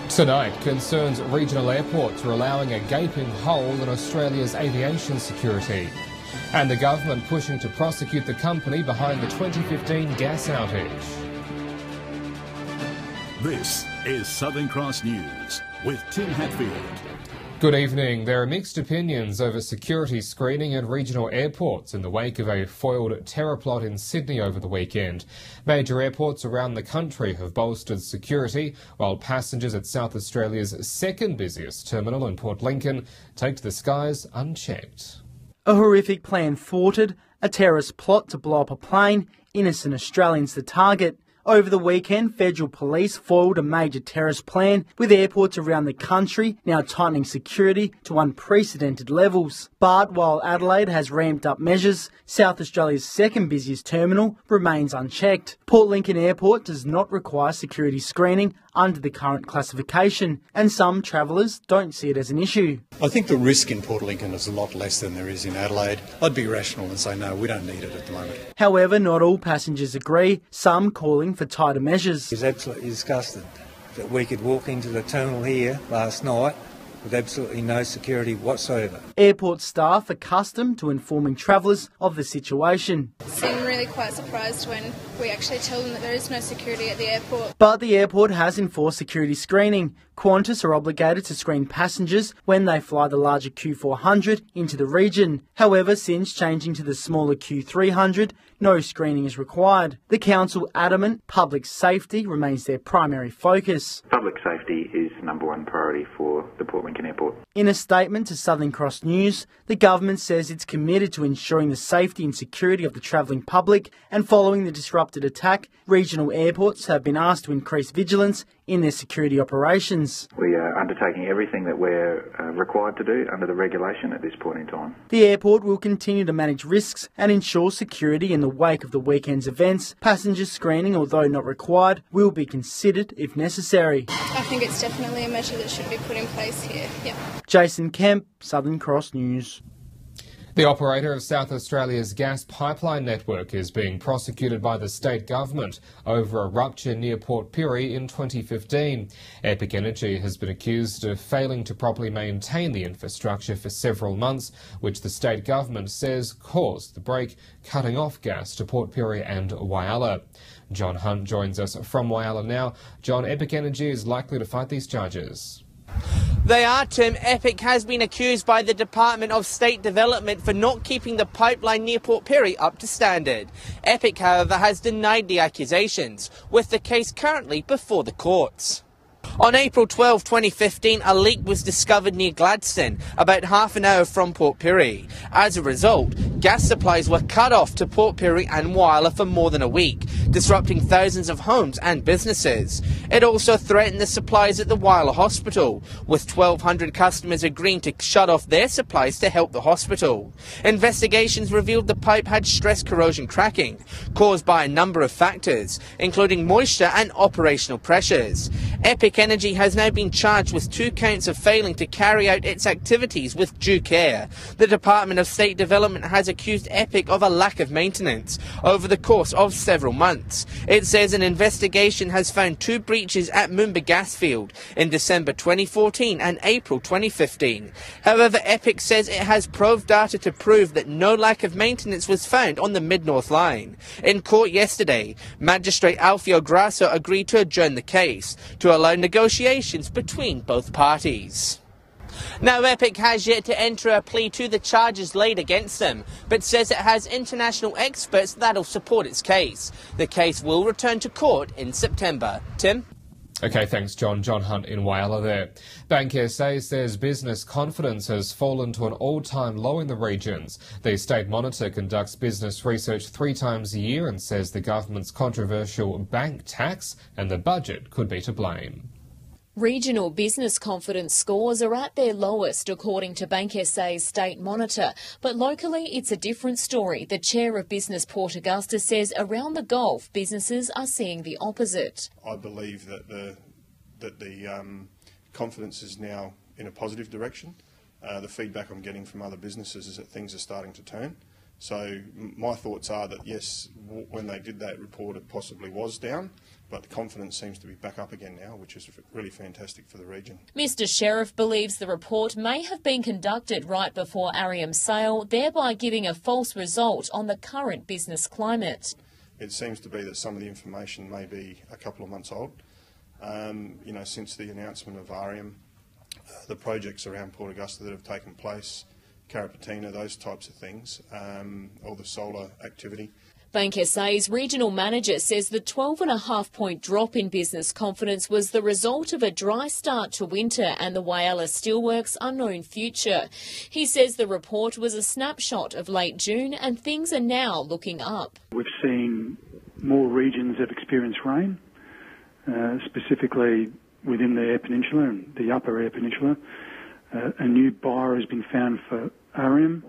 Tonight, concerns regional airports are allowing a gaping hole in Australia's aviation security. And the government pushing to prosecute the company behind the 2015 gas outage. This is Southern Cross News with Tim Hatfield. Good evening. There are mixed opinions over security screening at regional airports in the wake of a foiled terror plot in Sydney over the weekend. Major airports around the country have bolstered security, while passengers at South Australia's second busiest terminal in Port Lincoln take to the skies unchecked. A horrific plan thwarted, a terrorist plot to blow up a plane, innocent Australians the target. Over the weekend, federal police foiled a major terrorist plan, with airports around the country now tightening security to unprecedented levels. But while Adelaide has ramped up measures, South Australia's second busiest terminal remains unchecked. Port Lincoln Airport does not require security screening under the current classification, and some travellers don't see it as an issue. I think the risk in Port Lincoln is a lot less than there is in Adelaide. I'd be rational and say no, we don't need it at the moment. However, not all passengers agree, some calling for tighter measures. He's absolutely disgusted that we could walk into the terminal here last night with absolutely no security whatsoever. Airport staff accustomed to informing travellers of the situation. Seem really quite surprised when we actually tell them that there is no security at the airport. But the airport has enforced security screening. Qantas are obligated to screen passengers when they fly the larger Q400 into the region. However, since changing to the smaller Q300, no screening is required. The council adamant public safety remains their primary focus. Public safety is number one priority for the Port Lincoln Airport. In a statement to Southern Cross News, the government says it's committed to ensuring the safety and security of the travelling public, and following the disrupted attack, regional airports have been asked to increase vigilance in their security operations. We are undertaking everything that we're required to do under the regulation at this point in time. The airport will continue to manage risks and ensure security in the wake of the weekend's events. Passenger screening, although not required, will be considered if necessary. I think it's definitely a measure that should be put in place here. Yeah. Jason Kemp, Southern Cross News. The operator of South Australia's gas pipeline network is being prosecuted by the state government over a rupture near Port Pirie in 2015. Epic Energy has been accused of failing to properly maintain the infrastructure for several months, which the state government says caused the break, cutting off gas to Port Pirie and Whyalla. John Hunt joins us from Whyalla now. John, Epic Energy is likely to fight these charges. They are, Tim. Epic has been accused by the Department of State Development for not keeping the pipeline near Port Pirie up to standard. Epic, however, has denied the accusations, with the case currently before the courts. On April 12, 2015, a leak was discovered near Gladstone, about half an hour from Port Pirie. As a result, gas supplies were cut off to Port Pirie and Whyalla for more than a week, disrupting thousands of homes and businesses. It also threatened the supplies at the Whyalla Hospital, with 1,200 customers agreeing to shut off their supplies to help the hospital. Investigations revealed the pipe had stress corrosion cracking, caused by a number of factors, including moisture and operational pressures. Epic Energy has now been charged with 2 counts of failing to carry out its activities with due care. The Department of State Development has accused Epic of a lack of maintenance over the course of several months. It says an investigation has found 2 breaches at Moomba gas field in December 2014 and April 2015. However, Epic says it has probe data to prove that no lack of maintenance was found on the Mid-North line. In court yesterday, Magistrate Alfio Grasso agreed to adjourn the case to allow negotiations between both parties. Now, Epic has yet to enter a plea to the charges laid against them, but says it has international experts that'll support its case. The case will return to court in September. Tim? OK, thanks, John. John Hunt in Whyalla there. Bank SA says business confidence has fallen to an all-time low in the regions. The State Monitor conducts business research 3 times a year and says the government's controversial bank tax and the budget could be to blame. Regional business confidence scores are at their lowest, according to Bank SA's State Monitor. But locally, it's a different story. The chair of Business Port Augusta says around the Gulf, businesses are seeing the opposite. I believe that the confidence is now in a positive direction. The feedback I'm getting from other businesses is that things are starting to turn. So my thoughts are that yes, when they did that report, it possibly was down, but confidence seems to be back up again now, which is really fantastic for the region. Mr Sheriff believes the report may have been conducted right before Arrium's sale, thereby giving a false result on the current business climate. It seems to be that some of the information may be a couple of months old. Since the announcement of Arrium, the projects around Port Augusta that have taken place, Carrapateena, those types of things, all the solar activity. Bank SA's regional manager says the 12.5-point drop in business confidence was the result of a dry start to winter and the Whyalla Steelworks' unknown future. He says the report was a snapshot of late June and things are now looking up. We've seen more regions have experienced rain, specifically within the Eyre Peninsula and the upper Eyre Peninsula. A new buyer has been found for Arrium.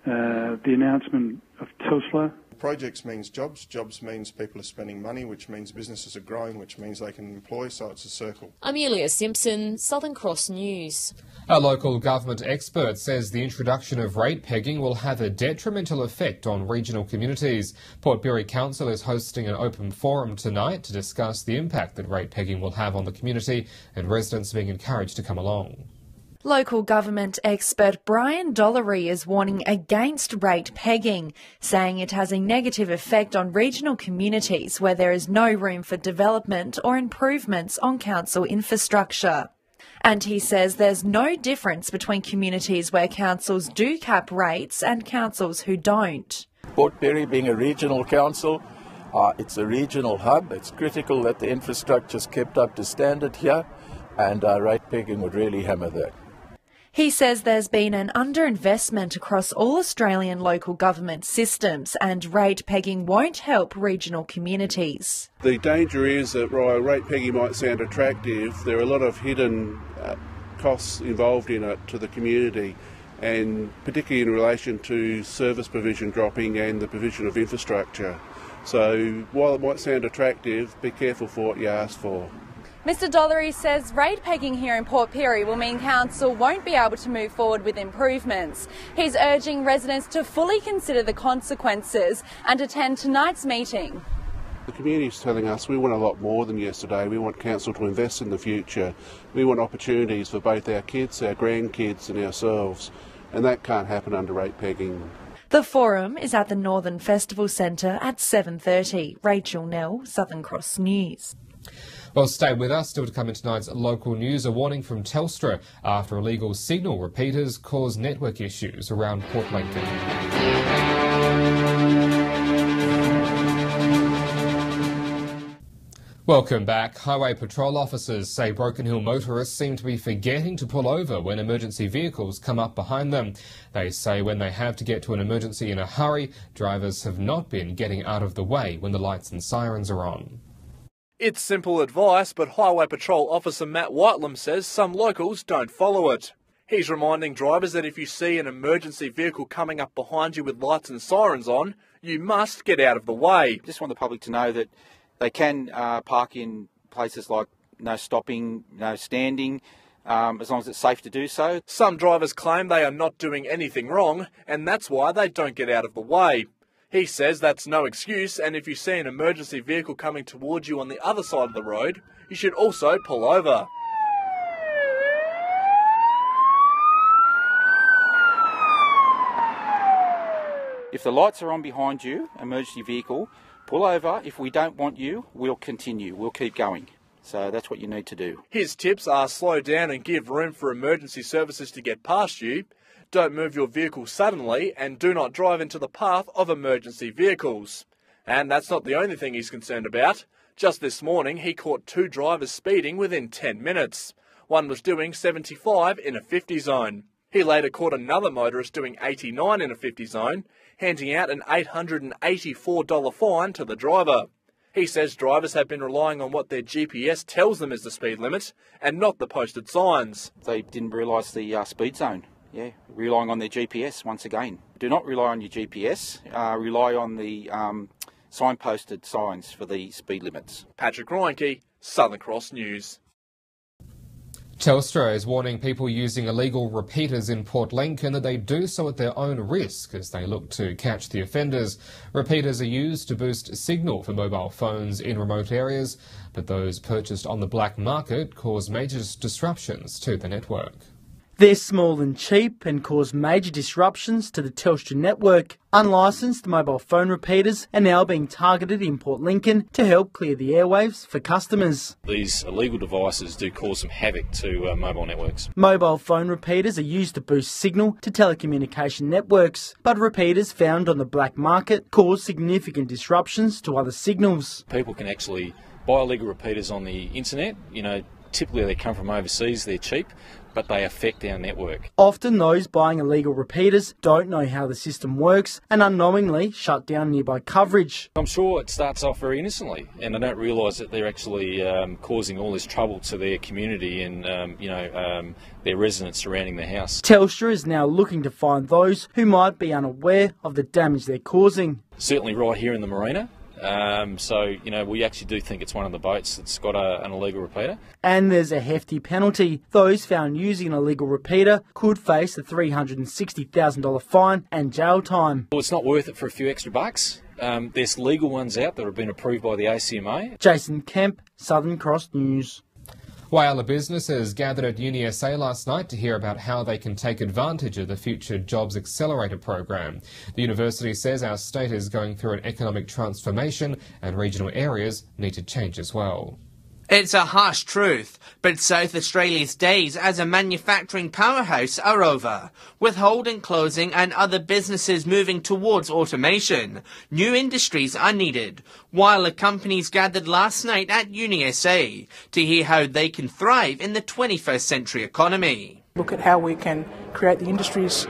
The announcement of Telstra. Projects means jobs, jobs means people are spending money, which means businesses are growing, which means they can employ, so it's a circle. Amelia Simpson, Southern Cross News. A local government expert says the introduction of rate pegging will have a detrimental effect on regional communities. Port Pirie Council is hosting an open forum tonight to discuss the impact that rate pegging will have on the community, and residents are being encouraged to come along. Local government expert Brian Dollery is warning against rate pegging, saying it has a negative effect on regional communities where there is no room for development or improvements on council infrastructure. And he says there's no difference between communities where councils do cap rates and councils who don't. Port Pirie being a regional council, it's a regional hub. It's critical that the infrastructure is kept up to standard here, and rate pegging would really hammer that. He says there's been an underinvestment across all Australian local government systems and rate pegging won't help regional communities. The danger is that while rate pegging might sound attractive, there are a lot of hidden costs involved in it to the community, and particularly in relation to service provision dropping and the provision of infrastructure. So while it might sound attractive, be careful for what you ask for. Mr Dollery says rate pegging here in Port Pirie will mean council won't be able to move forward with improvements. He's urging residents to fully consider the consequences and attend tonight's meeting. The community is telling us we want a lot more than yesterday. We want council to invest in the future. We want opportunities for both our kids, our grandkids and ourselves, and that can't happen under rate pegging. The forum is at the Northern Festival Centre at 7:30. Rachel Nell, Southern Cross News. Well, stay with us. Still to come in tonight's local news, a warning from Telstra after illegal signal repeaters cause network issues around Port Lincoln. Welcome back. Highway patrol officers say Broken Hill motorists seem to be forgetting to pull over when emergency vehicles come up behind them. They say when they have to get to an emergency in a hurry, drivers have not been getting out of the way when the lights and sirens are on. It's simple advice, but Highway Patrol Officer Matt Whitelam says some locals don't follow it. He's reminding drivers that if you see an emergency vehicle coming up behind you with lights and sirens on, you must get out of the way. Just want the public to know that they can park in places like no stopping, no standing, as long as it's safe to do so. Some drivers claim they are not doing anything wrong, and that's why they don't get out of the way. He says that's no excuse, and if you see an emergency vehicle coming towards you on the other side of the road, you should also pull over. If the lights are on behind you, emergency vehicle, pull over. If we don't want you, we'll continue. We'll keep going. So that's what you need to do. His tips are slow down and give room for emergency services to get past you. Don't move your vehicle suddenly and do not drive into the path of emergency vehicles. And that's not the only thing he's concerned about. Just this morning, he caught 2 drivers speeding within 10 minutes. One was doing 75 in a 50 zone. He later caught another motorist doing 89 in a 50 zone, handing out an $884 fine to the driver. He says drivers have been relying on what their GPS tells them is the speed limit and not the posted signs. They didn't realise the speed zone. Yeah, relying on their GPS once again. Do not rely on your GPS, rely on the signposted signs for the speed limits. Patrick Reinke, Southern Cross News. Telstra is warning people using illegal repeaters in Port Lincoln that they do so at their own risk as they look to catch the offenders. Repeaters are used to boost signal for mobile phones in remote areas, but those purchased on the black market cause major disruptions to the network. They're small and cheap and cause major disruptions to the Telstra network. Unlicensed mobile phone repeaters are now being targeted in Port Lincoln to help clear the airwaves for customers. These illegal devices do cause some havoc to mobile networks. Mobile phone repeaters are used to boost signal to telecommunication networks, but repeaters found on the black market cause significant disruptions to other signals. People can actually buy illegal repeaters on the internet. Typically they come from overseas, they're cheap, but they affect our network. Often those buying illegal repeaters don't know how the system works and unknowingly shut down nearby coverage. I'm sure it starts off very innocently and they don't realise that they're actually causing all this trouble to their community and their residents surrounding their house. Telstra is now looking to find those who might be unaware of the damage they're causing. Certainly right here in the marina. We actually do think it's one of the boats that's got an illegal repeater. And there's a hefty penalty. Those found using an illegal repeater could face a $360,000 fine and jail time. Well, it's not worth it for a few extra bucks. There's legal ones out that have been approved by the ACMA. Jason Kemp, Southern Cross News. Whyalla businesses gathered at UniSA last night to hear about how they can take advantage of the Future Jobs Accelerator program. The university says our state is going through an economic transformation and regional areas need to change as well. It's a harsh truth, but South Australia's days as a manufacturing powerhouse are over. With Holden closing and other businesses moving towards automation, new industries are needed. Whyalla companies gathered last night at UniSA to hear how they can thrive in the 21st century economy. Look at how we can create the industries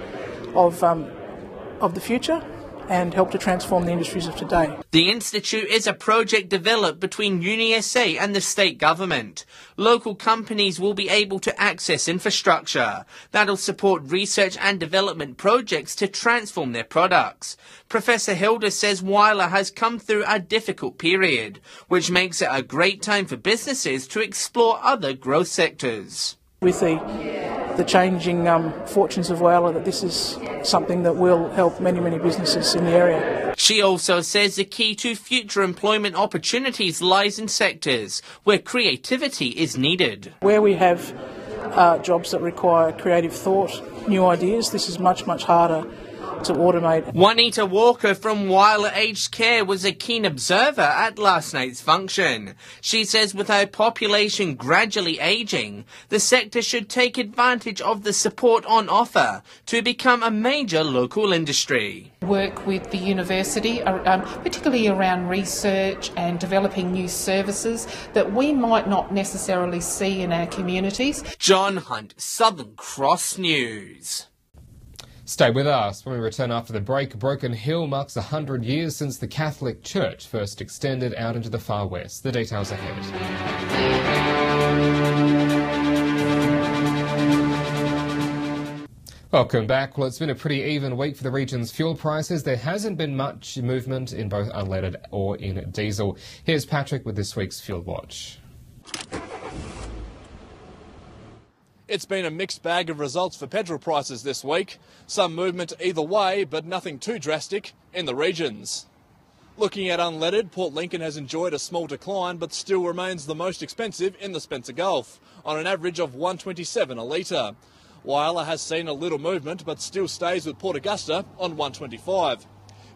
of the future and help to transform the industries of today. The Institute is a project developed between UniSA and the state government. Local companies will be able to access infrastructure that'll support research and development projects to transform their products. Professor Hilda says Whyalla has come through a difficult period, which makes it a great time for businesses to explore other growth sectors. With the changing fortunes of Whyalla, that this is something that will help many, many businesses in the area. She also says the key to future employment opportunities lies in sectors where creativity is needed. Where we have jobs that require creative thought, new ideas, this is much, much harder to automate. Juanita Walker from Whyalla Aged Care was a keen observer at last night's function. She says with our population gradually ageing, the sector should take advantage of the support on offer to become a major local industry. Work with the university, particularly around research and developing new services that we might not necessarily see in our communities. John Hunt, Southern Cross News. Stay with us. When we return after the break, Broken Hill marks 100 years since the Catholic Church first extended out into the far west. The details ahead. Welcome back. Well, it's been a pretty even week for the region's fuel prices. There hasn't been much movement in both unleaded or in diesel. Here's Patrick with this week's Fuel Watch. It's been a mixed bag of results for petrol prices this week. Some movement either way, but nothing too drastic in the regions. Looking at unleaded, Port Lincoln has enjoyed a small decline, but still remains the most expensive in the Spencer Gulf, on an average of $1.27 a litre. Whyalla has seen a little movement, but still stays with Port Augusta on $1.25.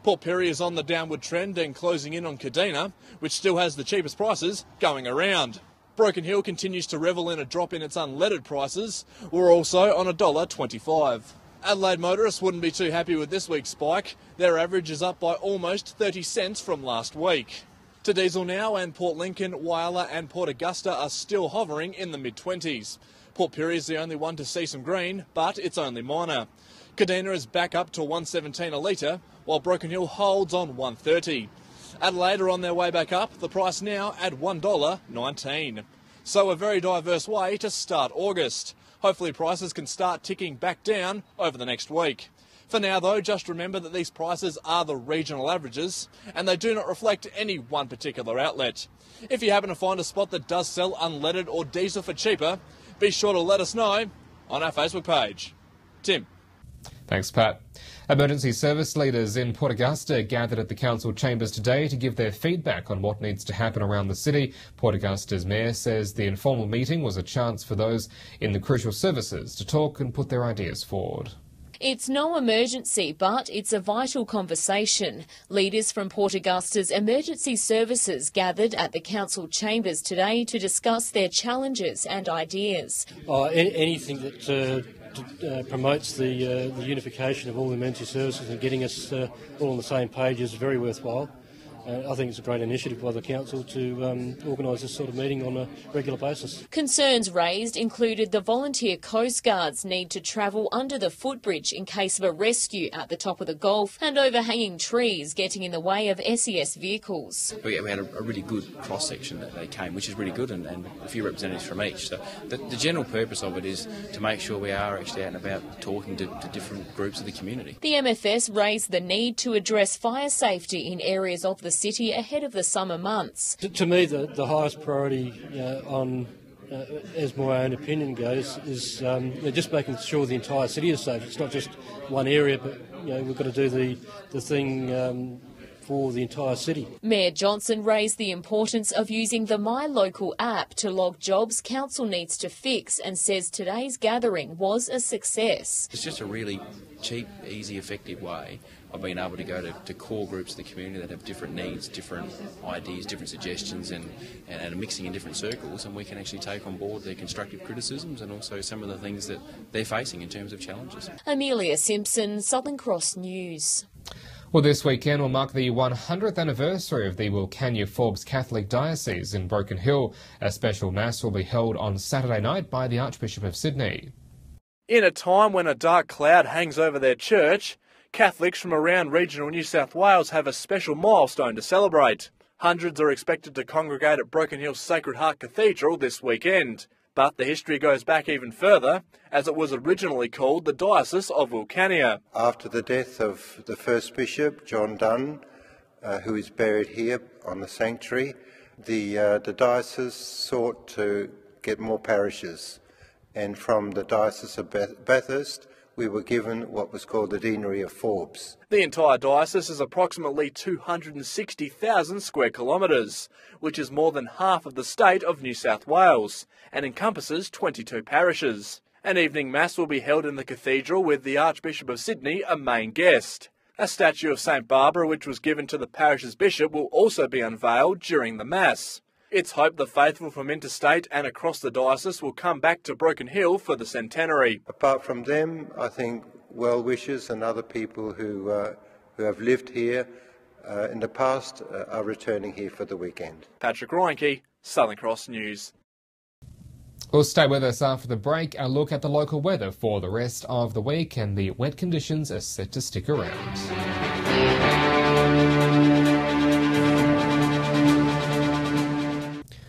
Port Pirie is on the downward trend and closing in on Kadina, which still has the cheapest prices going around. Broken Hill continues to revel in a drop in its unleaded prices. We're also on $1.25. Adelaide motorists wouldn't be too happy with this week's spike. Their average is up by almost 30 cents from last week. To diesel now, and Port Lincoln, Whyalla and Port Augusta are still hovering in the mid-20s. Port Pirie is the only one to see some green, but it's only minor. Kadina is back up to $1.17 a litre, while Broken Hill holds on $1.30. Adelaide are on their way back up, the price now at $1.19. So a very diverse way to start August. Hopefully prices can start ticking back down over the next week. For now though, just remember that these prices are the regional averages and they do not reflect any one particular outlet. If you happen to find a spot that does sell unleaded or diesel for cheaper, Be sure to let us know on our Facebook page. Tim. Thanks, Pat. Emergency service leaders in Port Augusta gathered at the council chambers today to give their feedback on what needs to happen around the city. Port Augusta's mayor says the informal meeting was a chance for those in the crucial services to talk and put their ideas forward. It's no emergency, but it's a vital conversation. Leaders from Port Augusta's emergency services gathered at the council chambers today to discuss their challenges and ideas. Anything that promotes the unification of all the emergency services and getting us all on the same page is very worthwhile. I think it's a great initiative by the council to organise this sort of meeting on a regular basis. Concerns raised included the volunteer Coast Guards need to travel under the footbridge in case of a rescue at the top of the Gulf and overhanging trees getting in the way of SES vehicles. We had a really good cross-section that they came, which is really good, and a few representatives from each. So the general purpose of it is to make sure we are actually out and about talking to different groups of the community. The MFS raised the need to address fire safety in areas of the city ahead of the summer months. To me, the highest priority as my own opinion goes, is just making sure the entire city is safe. It's not just one area, but we've got to do the thing for the entire city. Mayor Johnson raised the importance of using the My Local app to log jobs council needs to fix and says today's gathering was a success. It's just a really cheap, easy, effective way of being able to go to core groups of the community that have different needs, different ideas, different suggestions and are mixing in different circles, and we can actually take on board their constructive criticisms and also some of the things that they're facing in terms of challenges. Amelia Simpson, Southern Cross News. Well, this weekend will mark the 100th anniversary of the Wilcannia Forbes Catholic Diocese in Broken Hill. A special Mass will be held on Saturday night by the Archbishop of Sydney. In a time when a dark cloud hangs over their church, Catholics from around regional New South Wales have a special milestone to celebrate. Hundreds are expected to congregate at Broken Hill Sacred Heart Cathedral this weekend. But the history goes back even further, as it was originally called the Diocese of Wilcannia. After the death of the first bishop, John Dunn, who is buried here on the sanctuary, the diocese sought to get more parishes. And from the Diocese of Bathurst, we were given what was called the Deanery of Forbes. The entire diocese is approximately 260,000 square kilometres, which is more than half of the state of New South Wales, and encompasses 22 parishes. An evening mass will be held in the cathedral with the Archbishop of Sydney a main guest. A statue of St Barbara, which was given to the parish's bishop, will also be unveiled during the mass. It's hoped the faithful from interstate and across the diocese will come back to Broken Hill for the centenary. Apart from them, I think well-wishers and other people who have lived here in the past are returning here for the weekend. Patrick Reinke, Southern Cross News. We'll stay with us after the break. A look at the local weather for the rest of the week, and the wet conditions are set to stick around.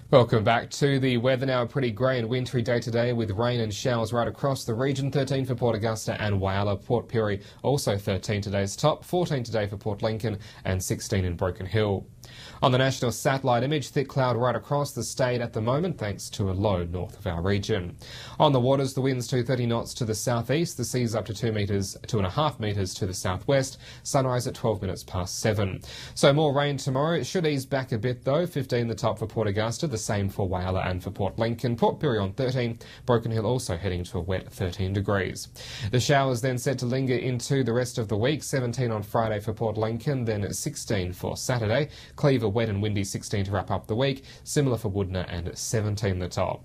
Welcome back to the weather. Now a pretty grey and wintry day today with rain and showers right across the region. 13 for Port Augusta and Whyalla. Port Pirie also 13 today's top, 14 today for Port Lincoln and 16 in Broken Hill. On the national satellite image, thick cloud right across the state at the moment thanks to a low north of our region. On the waters, the winds to 30 knots to the southeast, the seas up to 2.5 metres to the southwest, sunrise at 12 minutes past 7. So more rain tomorrow. It should ease back a bit though, 15 the top for Port Augusta, the same for Whyalla and for Port Lincoln. Port Pirie on 13, Broken Hill also heading to a wet 13 degrees. The showers then set to linger into the rest of the week, 17 on Friday for Port Lincoln, then 16 for Saturday. Cleaver wet and windy 16 to wrap up the week, similar for Woodner and 17 the top.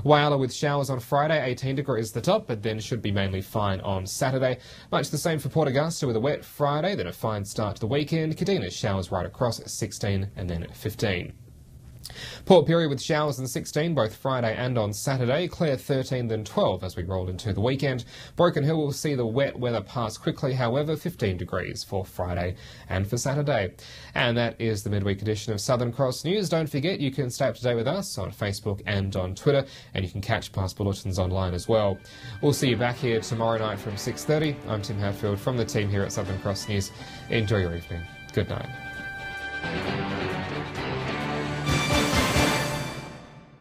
Whyalla with showers on Friday, 18 degrees the top, but then should be mainly fine on Saturday. Much the same for Port Augusta with a wet Friday, then a fine start to the weekend. Kadina showers right across 16 and then 15. Port Pirie with showers and 16 both Friday and on Saturday. Clare 13 then 12 as we roll into the weekend. Broken Hill will see the wet weather pass quickly, however, 15 degrees for Friday and for Saturday. And that is the midweek edition of Southern Cross News. Don't forget you can stay up to date with us on Facebook and on Twitter, and you can catch past bulletins online as well. We'll see you back here tomorrow night from 6:30. I'm Tim Hatfield from the team here at Southern Cross News. Enjoy your evening. Good night.